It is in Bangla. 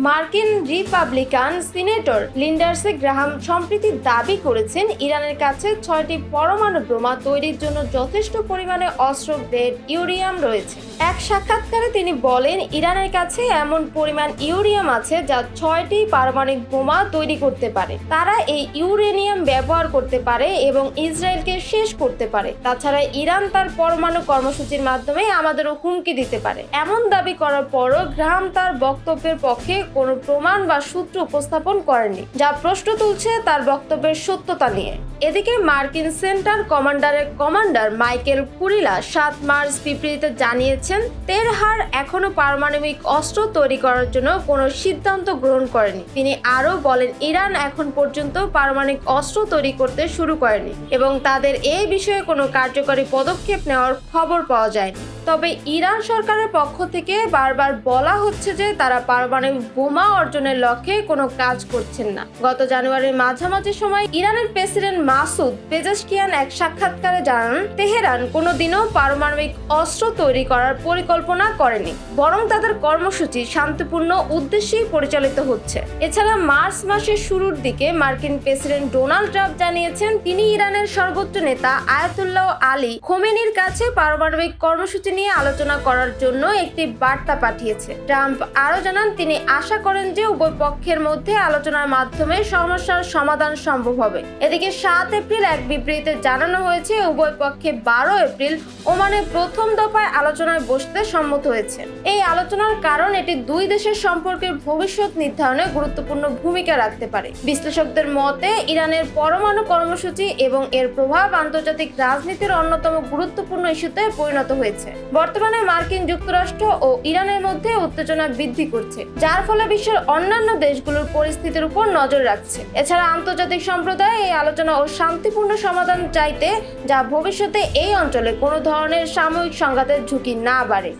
মার্কিন রিপাবলিকান সিনেটর লিন্ডারসে গ্রাহাম সম্প্রতি দাবি করেছেন ইরানের কাছে 6টি পরমাণু বোমা তৈরির জন্য যথেষ্ট পরিমাণে অস্ত্র গ্রেড ইউরেনিয়াম রয়েছে। এক সাক্ষাৎকারে তিনি বলেন, ইরানের কাছে এমন পরিমাণ ইউরেনিয়াম আছে যা 6টি পারমাণবিক বোমা তৈরি করতে পারে। তারা এই ইউরেনিয়াম ব্যবহার করতে পারে এবং ইসরায়েলকে শেষ করতে পারে। তাছাড়া ইরান তার পরমাণু কর্মসূচির মাধ্যমে আমাদেরও হুমকি দিতে পারে। এমন দাবি করার পরও গ্রাহাম তার বক্তব্যের পক্ষে কোনো প্রমাণ বা সূত্র উপস্থাপন করেনি, যা প্রশ্ন তুলছে তার বক্তব্যের সত্যতা নিয়ে। এদিকে মার্কিন সেন্টার কমান্ডারের কমান্ডার মাইকেল কুরিলা 7 মার্চ বিবৃতিতে জানিয়েছেন, তেহরান এখনো পারমাণবিক অস্ত্র তৈরি করার জন্য কোনো সিদ্ধান্ত গ্রহণ করেনি। তিনি আরও বলেন, ইরান এখন পর্যন্ত পারমাণবিক অস্ত্র তৈরি করতে শুরু করেনি এবং তাদের এই বিষয়ে কোনো কার্যকরী পদক্ষেপ নেওয়ার খবর পাওয়া যায়নি। তবে ইরান সরকারের পক্ষ থেকে বারবার বলা হচ্ছে যে তারা পারমাণবিক বোমা অর্জনের লক্ষ্যে কোনো কাজ করছেন না। গত জানুয়ারির মাঝামাঝি সময় ইরানের প্রেসিডেন্ট মাসুদ পেজেশকিয়ান এক সাক্ষাৎকারে জানান, তেহরান কোনোদিনও পারমাণবিক অস্ত্র তৈরি করার পরিকল্পনা করেনি, বরং তাদের কর্মসূচি শান্তিপূর্ণ উদ্দেশ্যেই পরিচালিত হচ্ছে। এছাড়া মার্চ মাসের শুরুর দিকে মার্কিন প্রেসিডেন্ট ডোনাল্ড ট্রাম্প জানিয়েছেন তিনি ইরানের সর্বোচ্চ নেতা আয়াতুল্লাহ আলী খোমেনির কাছে পারমাণবিক কর্মসূচি নিয়ে আলোচনা করার জন্য একটি বার্তা পাঠিয়েছে। ট্রাম্প আরও জানান, তিনি আশা করেন যে উভয় পক্ষের মধ্যে আলোচনার মাধ্যমে সমস্যার সমাধান সম্ভব হবে। এদিকে 7 এপ্রিল এক বিবৃতিতে জানানো হয়েছে উভয় পক্ষে 12 এপ্রিল ওমানে প্রথম দফায় আলোচনায় বসতে সম্মত হয়েছে। এই আলোচনার কারণ এটি দুই দেশের সম্পর্কের ভবিষ্যৎ নির্ধারণে গুরুত্বপূর্ণ ভূমিকা রাখতে পারে। বিশ্লেষকদের মতে ইরানের পরমাণু কর্মসূচি এবং এর প্রভাব আন্তর্জাতিক রাজনীতির অন্যতম গুরুত্বপূর্ণ ইস্যুতে পরিণত হয়েছে। বর্তমানে মার্কিন যুক্তরাষ্ট্র ও ইরানের মধ্যে উত্তেজনা বৃদ্ধি করছে, যার ফলে বিশ্বের অন্যান্য দেশগুলোর পরিস্থিতির উপর নজর রাখছে। এছাড়া আন্তর্জাতিক সম্প্রদায় এই আলোচনা ও শান্তিপূর্ণ সমাধান চাইতে, যা ভবিষ্যতে এই অঞ্চলে কোনো ধরনের সাময়িক সংঘাতের ঝুঁকি না বাড়ে।